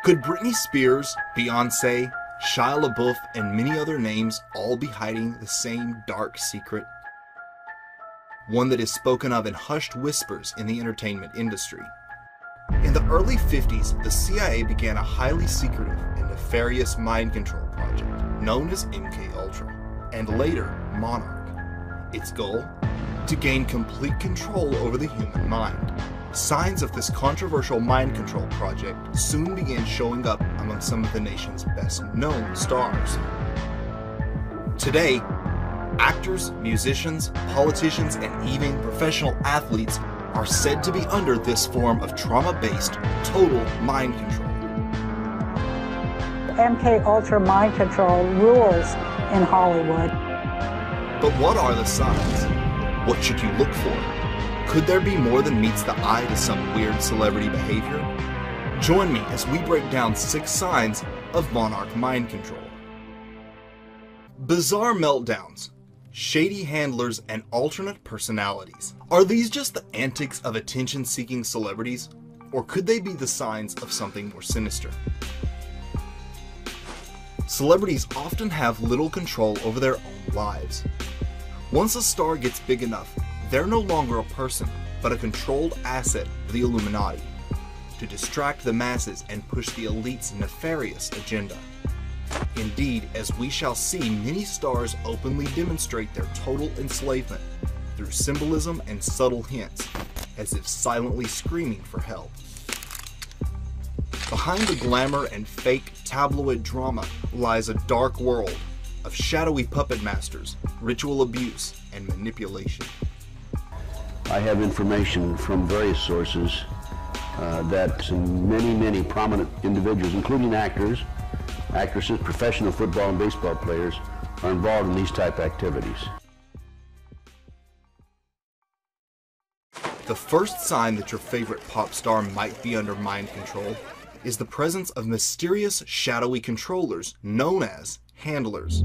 Could Britney Spears, Beyonce, Shia LaBeouf, and many other names all be hiding the same dark secret? One that is spoken of in hushed whispers in the entertainment industry. In the early 50s, the CIA began a highly secretive and nefarious mind control project known as MKUltra, and later Monarch. Its goal? To gain complete control over the human mind. Signs of this controversial mind control project soon began showing up among some of the nation's best-known stars. Today, actors, musicians, politicians, and even professional athletes are said to be under this form of trauma-based, total mind control. MKUltra mind control rules in Hollywood. But what are the signs? What should you look for? Could there be more than meets the eye to some weird celebrity behavior? Join me as we break down 6 signs of Monarch mind control. Bizarre meltdowns, shady handlers, and alternate personalities. Are these just the antics of attention-seeking celebrities, or could they be the signs of something more sinister? Celebrities often have little control over their own lives. Once a star gets big enough, they're no longer a person, but a controlled asset of the Illuminati to distract the masses and push the elite's nefarious agenda. Indeed, as we shall see, many stars openly demonstrate their total enslavement through symbolism and subtle hints, as if silently screaming for help. Behind the glamour and fake tabloid drama lies a dark world of shadowy puppet masters, ritual abuse, and manipulation. I have information from various sources that many prominent individuals, including actors, actresses, professional football and baseball players, are involved in these type activities. The first sign that your favorite pop star might be under mind control is the presence of mysterious, shadowy controllers known as handlers.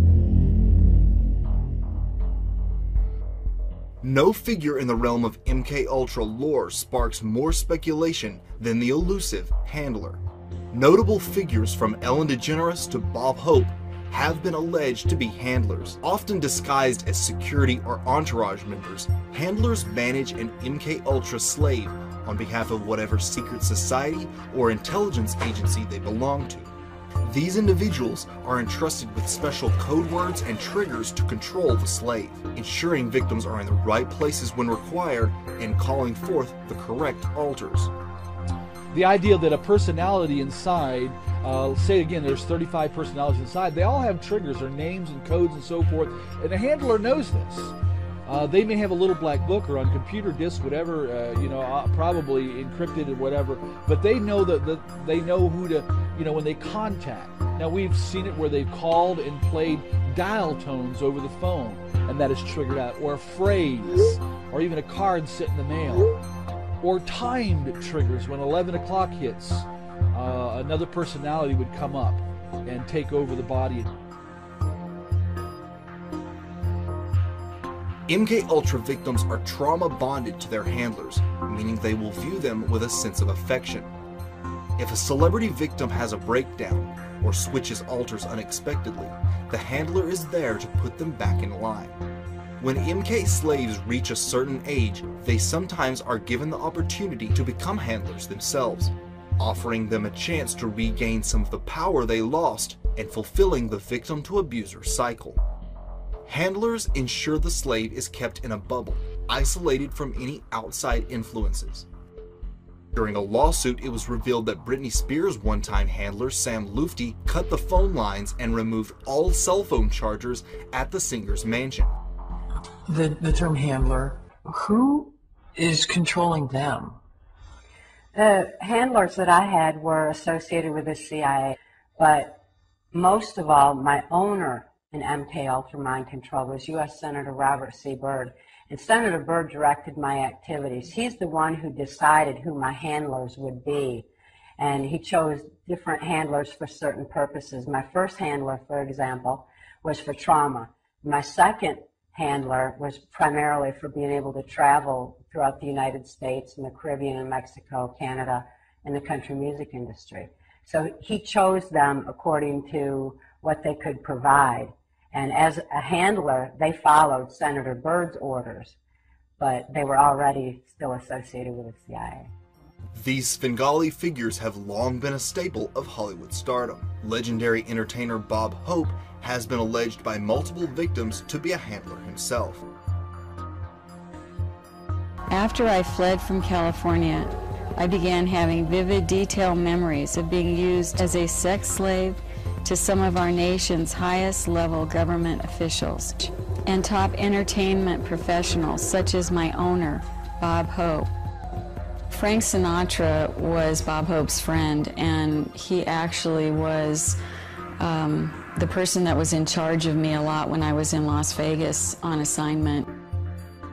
No figure in the realm of MKUltra lore sparks more speculation than the elusive handler. Notable figures from Ellen DeGeneres to Bob Hope have been alleged to be handlers. Often disguised as security or entourage members, handlers manage an MKUltra slave on behalf of whatever secret society or intelligence agency they belong to. These individuals are entrusted with special code words and triggers to control the slave, ensuring victims are in the right places when required and calling forth the correct alters. The idea that a personality inside, say again, there's 35 personalities inside, they all have triggers or names and codes and so forth, and the handler knows this. They may have a little black book or on computer disk, whatever, probably encrypted or whatever, but they know that they know who to, when they contact. Now we've seen it where they've called and played dial tones over the phone, and that is triggered out, or a phrase, or even a card sent in the mail, or timed triggers. When 11 o'clock hits, another personality would come up and take over the body. MKUltra victims are trauma bonded to their handlers, meaning they will view them with a sense of affection. If a celebrity victim has a breakdown or switches alters unexpectedly, the handler is there to put them back in line. When MK slaves reach a certain age, they sometimes are given the opportunity to become handlers themselves, offering them a chance to regain some of the power they lost and fulfilling the victim-to-abuser cycle. Handlers ensure the slave is kept in a bubble, isolated from any outside influences. During a lawsuit, it was revealed that Britney Spears' one-time handler, Sam Lufty, cut the phone lines and removed all cell phone chargers at the singer's mansion. The term handler, who is controlling them? The handlers that I had were associated with the CIA, but most of all, my owner in MKUltra Mind Control was U.S. Senator Robert C. Byrd. And Senator Byrd directed my activities. He's the one who decided who my handlers would be. And he chose different handlers for certain purposes. My first handler, for example, was for trauma. My second handler was primarily for being able to travel throughout the United States and the Caribbean and Mexico, Canada, and the country music industry. So he chose them according to what they could provide. And as a handler, they followed Senator Byrd's orders, but they were already still associated with the CIA. These Svengali figures have long been a staple of Hollywood stardom. Legendary entertainer Bob Hope has been alleged by multiple victims to be a handler himself. After I fled from California, I began having vivid, detailed memories of being used as a sex slave to some of our nation's highest level government officials and top entertainment professionals such as my owner, Bob Hope. Frank Sinatra was Bob Hope's friend, and he actually was the person that was in charge of me a lot when I was in Las Vegas on assignment.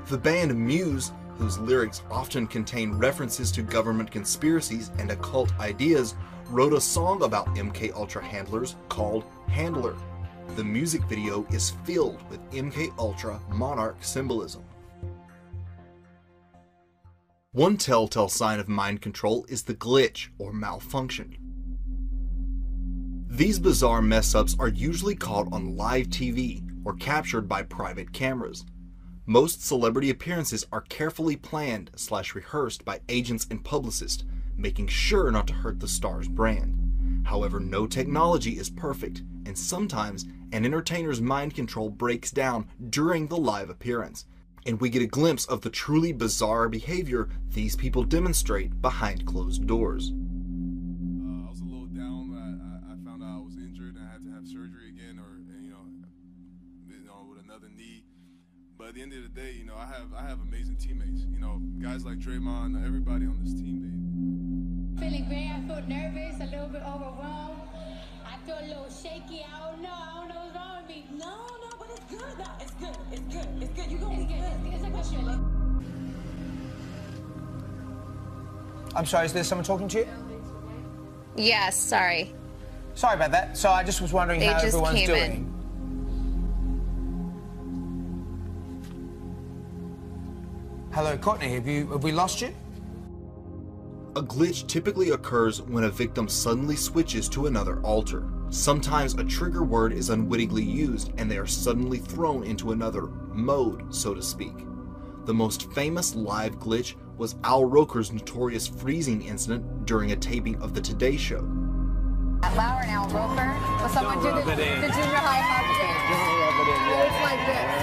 The band Muse, whose lyrics often contain references to government conspiracies and occult ideas, wrote a song about MKUltra handlers called Handler. The music video is filled with MKUltra monarch symbolism. One telltale sign of mind control is the glitch or malfunction. These bizarre mess-ups are usually caught on live TV or captured by private cameras. Most celebrity appearances are carefully planned / rehearsed by agents and publicists, making sure not to hurt the star's brand. However, no technology is perfect, and sometimes an entertainer's mind control breaks down during the live appearance, and we get a glimpse of the truly bizarre behavior these people demonstrate behind closed doors. I was a little down. I found out I was injured and I had to have surgery again, or with another knee. But at the end of the day, I have amazing teammates. Guys like Draymond, everybody on this team. Feeling great. I feel nervous, a little bit overwhelmed. I feel a little shaky. I don't know what's wrong with me. No, but it's good. No, it's good. It's good. It's good. You're going to be good. It's a good feeling. I'm sorry, is there someone talking to you? Yes, sorry. Sorry about that. So I just was wondering how everyone's doing. Hello, Courtney, have we lost you? A glitch typically occurs when a victim suddenly switches to another altar. Sometimes a trigger word is unwittingly used and they are suddenly thrown into another mode, so to speak. The most famous live glitch was Al Roker's notorious freezing incident during a taping of the Today Show. Lauer and Al Roker, will someone do the junior high hug? It's like this.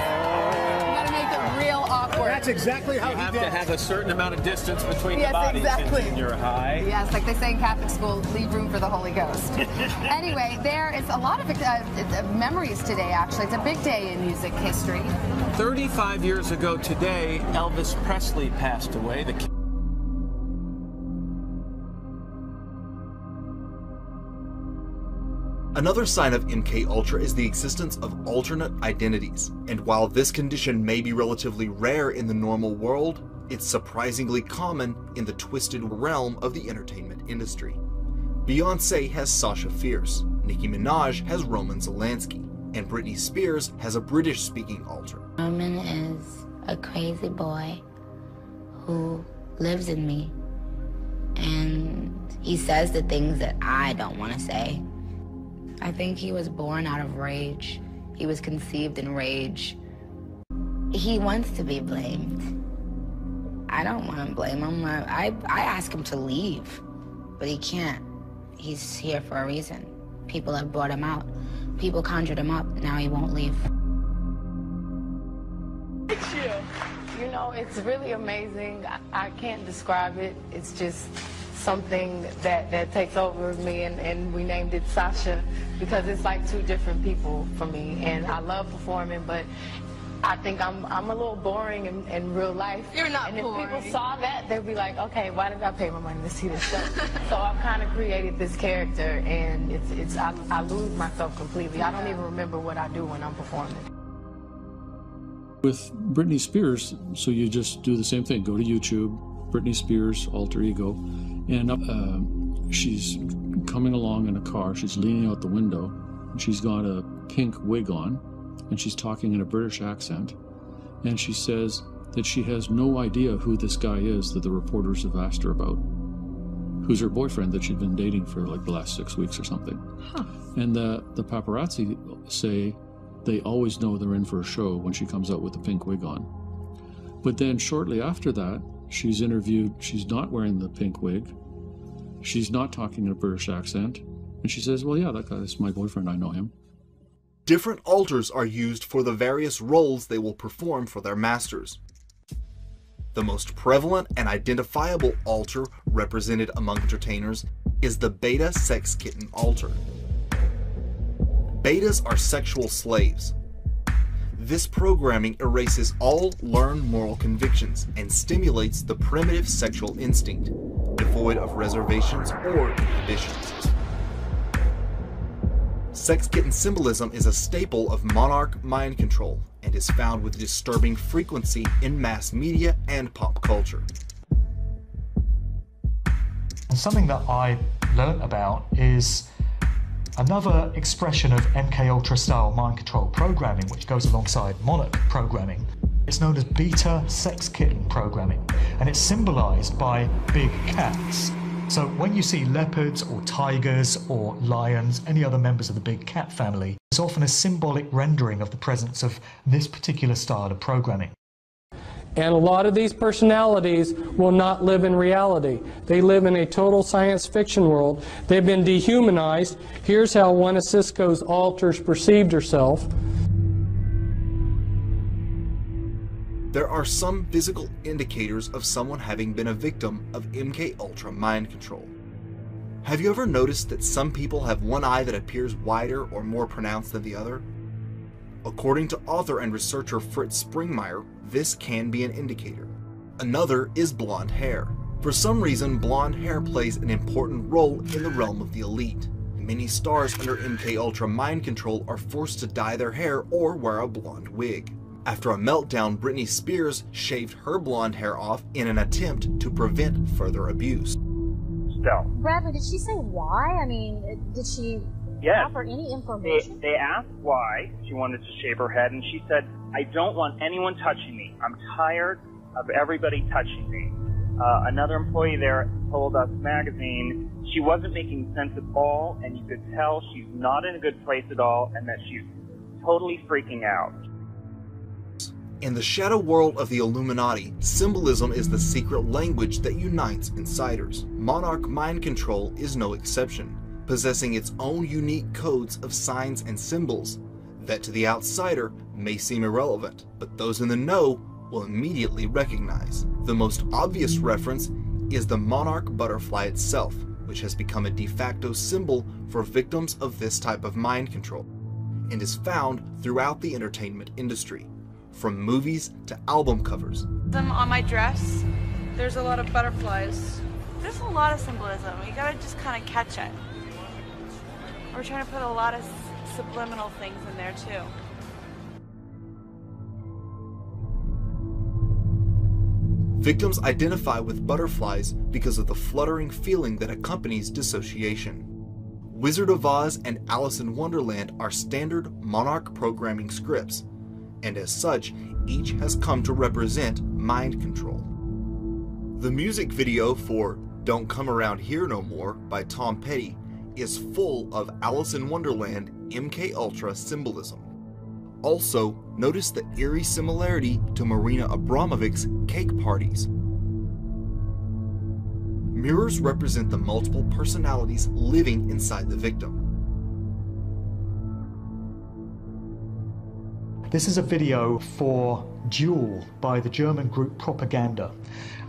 You gotta make it real awkward. That's exactly how you have to have a certain amount of distance between the bodies exactly. in junior high. Yes, like they say in Catholic school, leave room for the Holy Ghost. Anyway, there is a lot of memories today, actually. It's a big day in music history. 35 years ago today, Elvis Presley passed away. Another sign of MKUltra is the existence of alternate identities, and while this condition may be relatively rare in the normal world, it's surprisingly common in the twisted realm of the entertainment industry. Beyoncé has Sasha Fierce, Nicki Minaj has Roman Zelensky, and Britney Spears has a British-speaking alter. Roman is a crazy boy who lives in me, and he says the things that I don't want to say. I think he was born out of rage. He was conceived in rage. He wants to be blamed. I don't want to blame him. I ask him to leave, but he can't. He's here for a reason. People have brought him out. People conjured him up. Now he won't leave. You know, it's really amazing. I can't describe it. It's just something that takes over me, and we named it Sasha because it's like two different people for me, and I love performing, but I think I'm a little boring in real life. You're not and boring. if people saw that, they'd be like, okay, why did I pay my money to see this show? So I've kind of created this character, and I lose myself completely. I don't even remember what I do when I'm performing. With Britney Spears, so you just do the same thing. Go to YouTube, Britney Spears, alter ego, and she's coming along in a car. She's leaning out the window. And she's got a pink wig on, and she's talking in a British accent. And she says that she has no idea who this guy is that the reporters have asked her about. who's her boyfriend that she'd been dating for like the last 6 weeks or something. Huh. And the paparazzi say they always know they're in for a show when she comes out with the pink wig on. But then shortly after that, she's interviewed, she's not wearing the pink wig, she's not talking in a British accent, and she says, well, yeah, that guy is my boyfriend, I know him. Different altars are used for the various roles they will perform for their masters. The most prevalent and identifiable altar represented among entertainers is the beta sex kitten altar. Betas are sexual slaves. This programming erases all learned moral convictions and stimulates the primitive sexual instinct, devoid of reservations or inhibitions. Sex kitten symbolism is a staple of monarch mind control and is found with disturbing frequency in mass media and pop culture. And something that I learnt about is another expression of MKUltra style mind control programming, which goes alongside monarch programming. It's known as beta sex kitten programming, and it's symbolized by big cats. So when you see leopards or tigers or lions, any other members of the big cat family, it's often a symbolic rendering of the presence of this particular style of programming. And a lot of these personalities will not live in reality. They live in a total science fiction world. They've been dehumanized. Here's how one of Cisco's altars perceived herself. There are some physical indicators of someone having been a victim of MKUltra mind control. Have you ever noticed that some people have one eye that appears wider or more pronounced than the other? According to author and researcher Fritz Springmeier, this can be an indicator. Another is blonde hair. For some reason, blonde hair plays an important role in the realm of the elite. Many stars under MKUltra mind control are forced to dye their hair or wear a blonde wig. After a meltdown, Britney Spears shaved her blonde hair off in an attempt to prevent further abuse. Bradley, did she say why? I mean, did she offer any information? They asked why she wanted to shave her head, and she said, I don't want anyone touching me. I'm tired of everybody touching me. Another employee there told Us Magazine she wasn't making sense at all, and you could tell she's not in a good place at all, and that she's totally freaking out. In the shadow world of the Illuminati, symbolism is the secret language that unites insiders. Monarch mind control is no exception, possessing its own unique codes of signs and symbols that to the outsider may seem irrelevant, but those in the know will immediately recognize. The most obvious reference is the monarch butterfly itself, which has become a de facto symbol for victims of this type of mind control, and is found throughout the entertainment industry. From movies to album covers. On my dress, there's a lot of butterflies. There's a lot of symbolism. You gotta just kind of catch it. We're trying to put a lot of subliminal things in there too. Victims identify with butterflies because of the fluttering feeling that accompanies dissociation. Wizard of Oz and Alice in Wonderland are standard monarch programming scripts, and as such, each has come to represent mind control. The music video for Don't Come Around Here No More by Tom Petty is full of Alice in Wonderland MKUltra symbolism. Also, notice the eerie similarity to Marina Abramovic's cake parties. Mirrors represent the multiple personalities living inside the victim. This is a video for Duel by the German group Propaganda.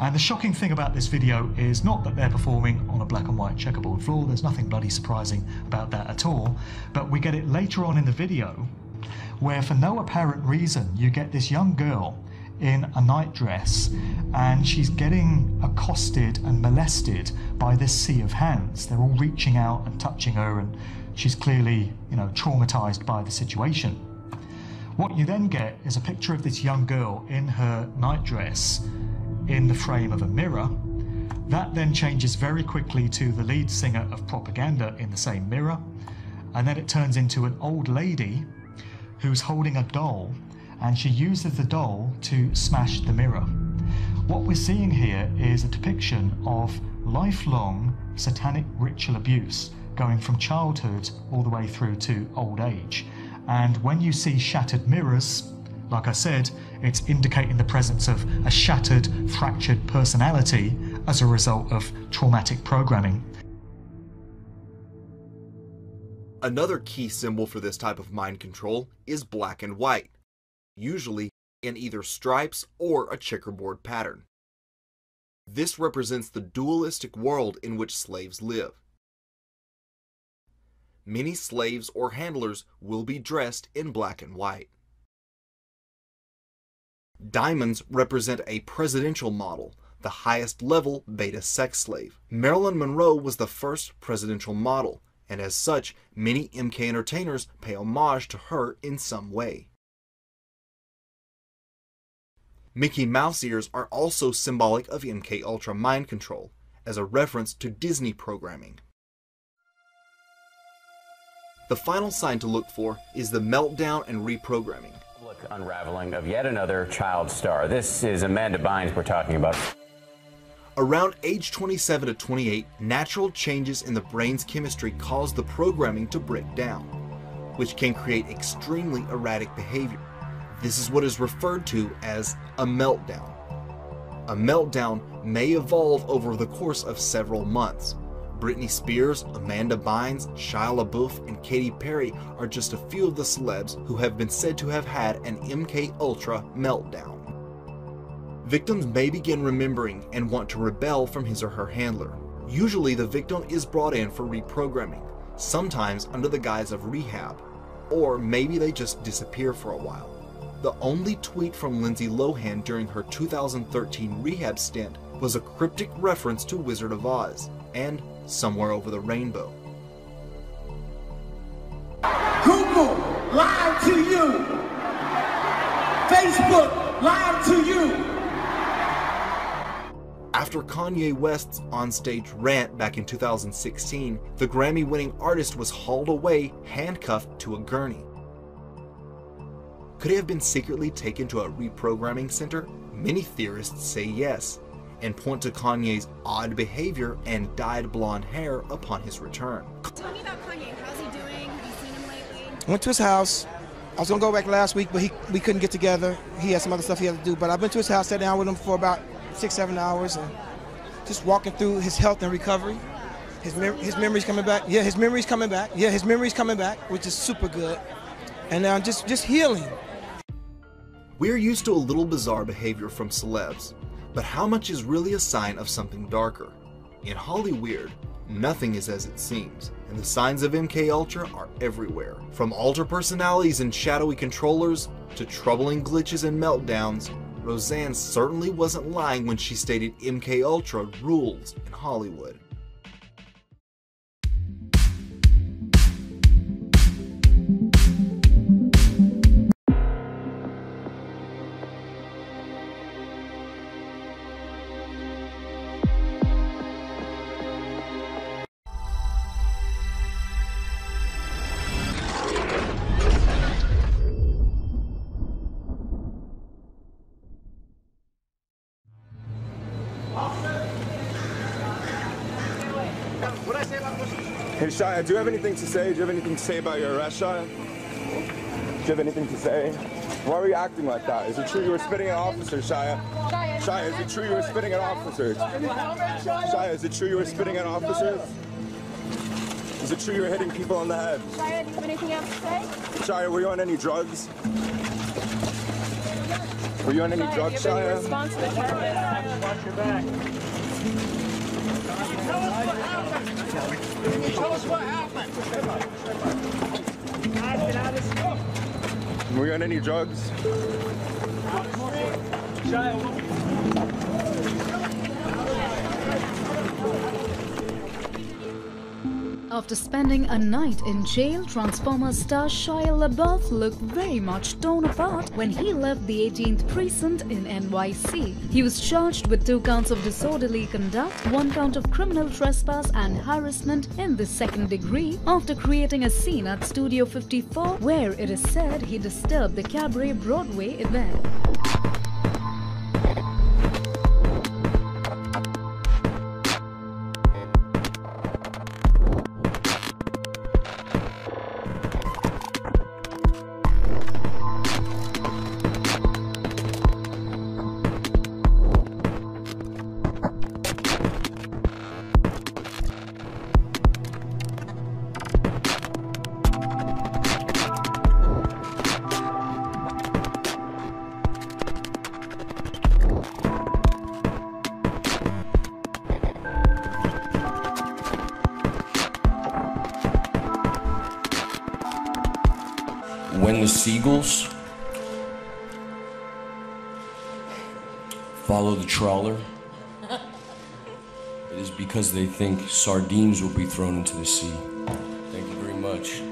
And the shocking thing about this video is not that they're performing on a black and white checkerboard floor, there's nothing bloody surprising about that at all, but we get it later on in the video where for no apparent reason you get this young girl in a nightdress and she's getting accosted and molested by this sea of hands. They're all reaching out and touching her and she's clearly, traumatized by the situation. What you then get is a picture of this young girl in her nightdress in the frame of a mirror. That then changes very quickly to the lead singer of Propaganda in the same mirror, and then it turns into an old lady who's holding a doll, and she uses the doll to smash the mirror. What we're seeing here is a depiction of lifelong satanic ritual abuse going from childhood all the way through to old age. And when you see shattered mirrors, like I said, it's indicating the presence of a shattered, fractured personality as a result of traumatic programming. Another key symbol for this type of mind control is black and white, usually in either stripes or a checkerboard pattern. This represents the dualistic world in which slaves live. Many slaves or handlers will be dressed in black and white. Diamonds represent a presidential model, the highest level beta sex slave. Marilyn Monroe was the first presidential model, and as such, many MK entertainers pay homage to her in some way. Mickey Mouse ears are also symbolic of MK Ultra mind control, as a reference to Disney programming. The final sign to look for is the meltdown and reprogramming. Unraveling of yet another child star. This is Amanda Bynes we're talking about. Around age 27 to 28, natural changes in the brain's chemistry cause the programming to break down, which can create extremely erratic behavior. This is what is referred to as a meltdown. A meltdown may evolve over the course of several months. Britney Spears, Amanda Bynes, Shia LaBeouf, and Katy Perry are just a few of the celebs who have been said to have had an MK Ultra meltdown. Victims may begin remembering and want to rebel from his or her handler. Usually the victim is brought in for reprogramming, sometimes under the guise of rehab, or maybe they just disappear for a while. The only tweet from Lindsay Lohan during her 2013 rehab stint was a cryptic reference to Wizard of Oz and Somewhere Over the Rainbow. Google lied to you. Facebook lied to you. After Kanye West's onstage rant back in 2016, the Grammy-winning artist was hauled away, handcuffed to a gurney. Could he have been secretly taken to a reprogramming center? Many theorists say yes, and point to Kanye's odd behavior and dyed blonde hair upon his return. Tell me about Kanye. How's he doing? Have you seen him lately? Went to his house. I was gonna go back last week, but we couldn't get together. He had some other stuff he had to do, but I've been to his house, sat down with him for about 6-7 hours, and just walking through his health and recovery. His memory's coming back. Yeah, his memory's coming back. Yeah, his memory's coming back, which is super good. And now just healing. We're used to a little bizarre behavior from celebs, but how much is really a sign of something darker? In Hollyweird, nothing is as it seems, and the signs of MK Ultra are everywhere. From alter personalities and shadowy controllers, to troubling glitches and meltdowns, Roseanne certainly wasn't lying when she stated MK Ultra rules in Hollywood. Hey, Shia, do you have anything to say? Do you have anything to say about your arrest, Shia? Do you have anything to say? Why were you acting like that? Is it true you were spitting at officers, Shia? Shia, is it true you were spitting at officers? Shia, is it true you were spitting at officers? Is it true you were hitting people on the head? Shia, do you have anything else to say? Shia, were you on any drugs? Were you on any drugs, Shia? Response to the charges. Watch your back. Tell us what happened. Were you on any drugs? After spending a night in jail, Transformers star Shia LaBeouf looked very much torn apart when he left the 18th precinct in NYC. He was charged with 2 counts of disorderly conduct, 1 count of criminal trespass and harassment in the 2nd degree after creating a scene at Studio 54 where it is said he disturbed the Cabaret Broadway event. seagulls follow the trawler, it is because they think sardines will be thrown into the sea. Thank you very much.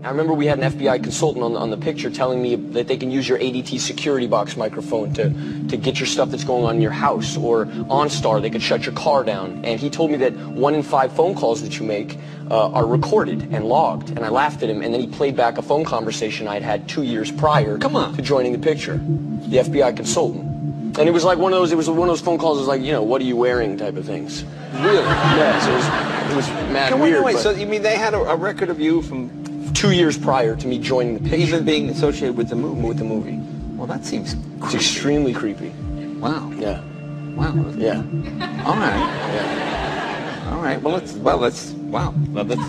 I remember we had an FBI consultant on the picture telling me that they can use your ADT security box microphone to get your stuff that's going on in your house, or OnStar, they could shut your car down. And he told me that 1 in 5 phone calls that you make are recorded and logged. And I laughed at him, and then he played back a phone conversation I'd had 2 years prior to joining the picture, the FBI consultant. And it was like one of those phone calls, was like, you know, what are you wearing type of things. Really? Yeah, so it was mad weird. Wait, so you mean they had a record of you from 2 years prior to me joining the picture. Even being associated with the movie? With the movie. Well, that seems creepy. It's extremely creepy. Wow. Yeah. Wow. Yeah. All right. Yeah. All right. Well, let's. Wow. Well, let's.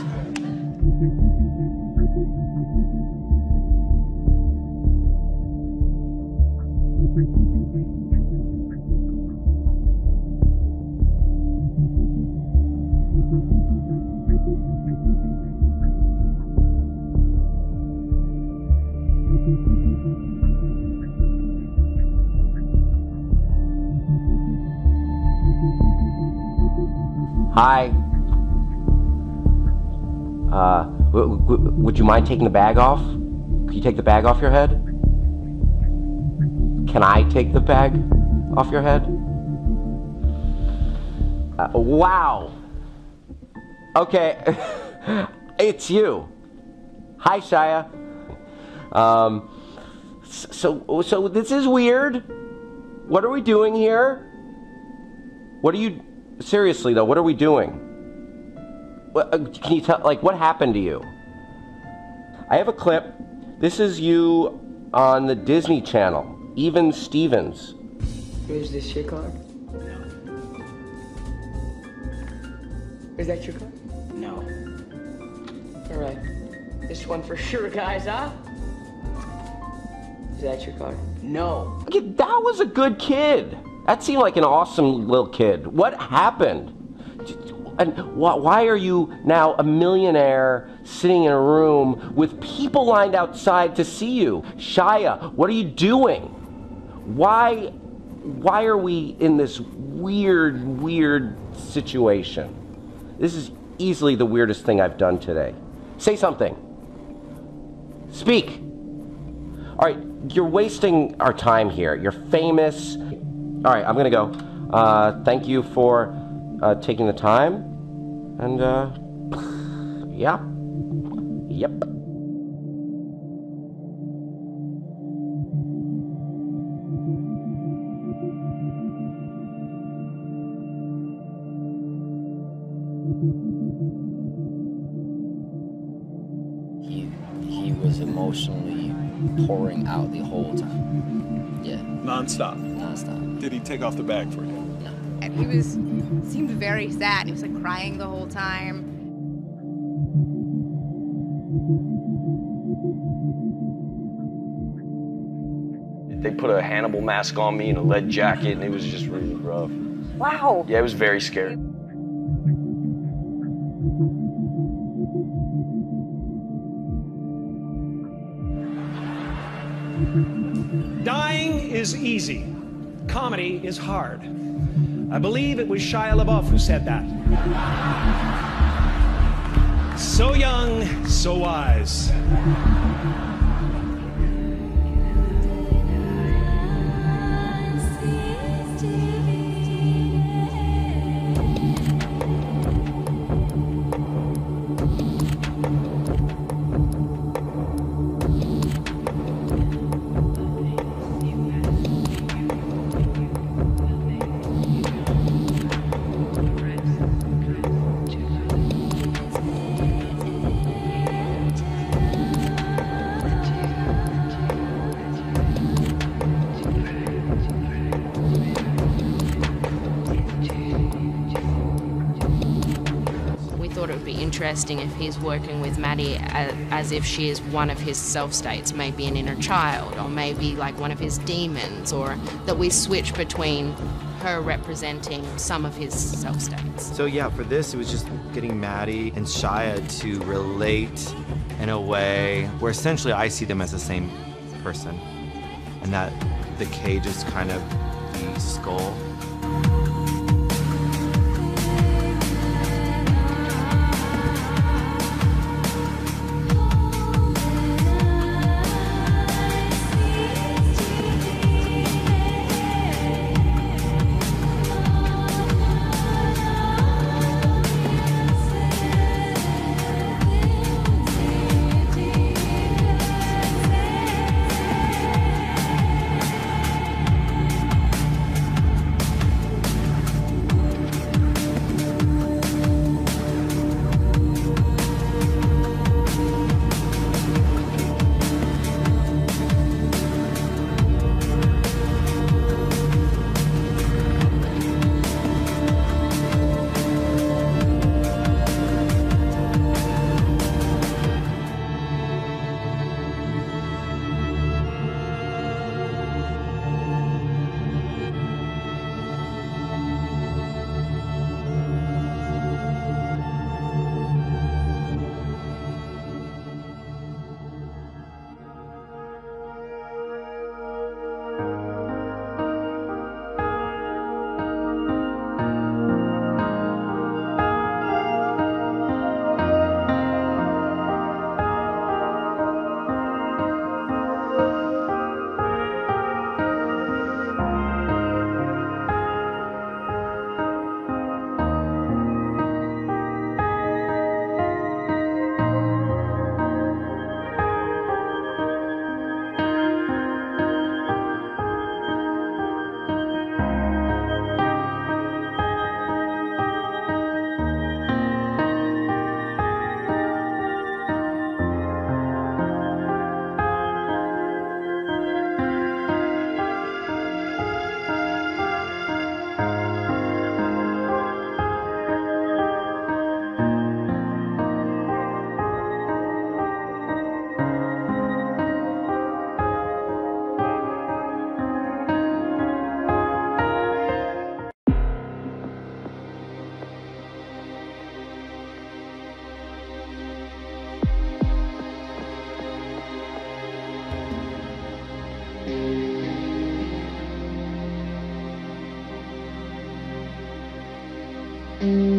Hi. Would you mind taking the bag off? Could you take the bag off your head? Can I take the bag off your head? Wow. Okay. It's you. Hi, Shia. So this is weird. What are we doing here? What are you... Seriously, though, what are we doing? Can you tell, like, what happened to you? I have a clip. This is you on the Disney Channel. Even Stevens. Is this your car? No. Is that your car? No. All right. This one for sure, guys, huh? Is that your card? No. Okay, that was a good kid. That seemed like an awesome little kid. What happened? And why are you now a millionaire sitting in a room with people lined outside to see you? Shia, what are you doing? Why are we in this weird situation? This is easily the weirdest thing I've done today. Say something. Speak. All right, you're wasting our time here. You're famous. All right, I'm gonna go. Thank you for taking the time. And, yeah. Yep. He was emotionally pouring out the whole time. Yeah. Non-stop? Non-stop. Did he take off the bag for you? No. And he seemed very sad. He was like crying the whole time. They put a Hannibal mask on me and a lead jacket, and it was just really rough. Wow. Yeah, it was very scary. Dying is easy. Comedy is hard. I believe it was Shia LaBeouf who said that. So young, so wise. Interesting if he's working with Maddie as if she is one of his self-states, maybe an inner child, or maybe like one of his demons, or that we switch between her representing some of his self-states. So yeah, for this, it was just getting Maddie and Shia to relate in a way where essentially I see them as the same person, and that the cage is kind of the skull. you.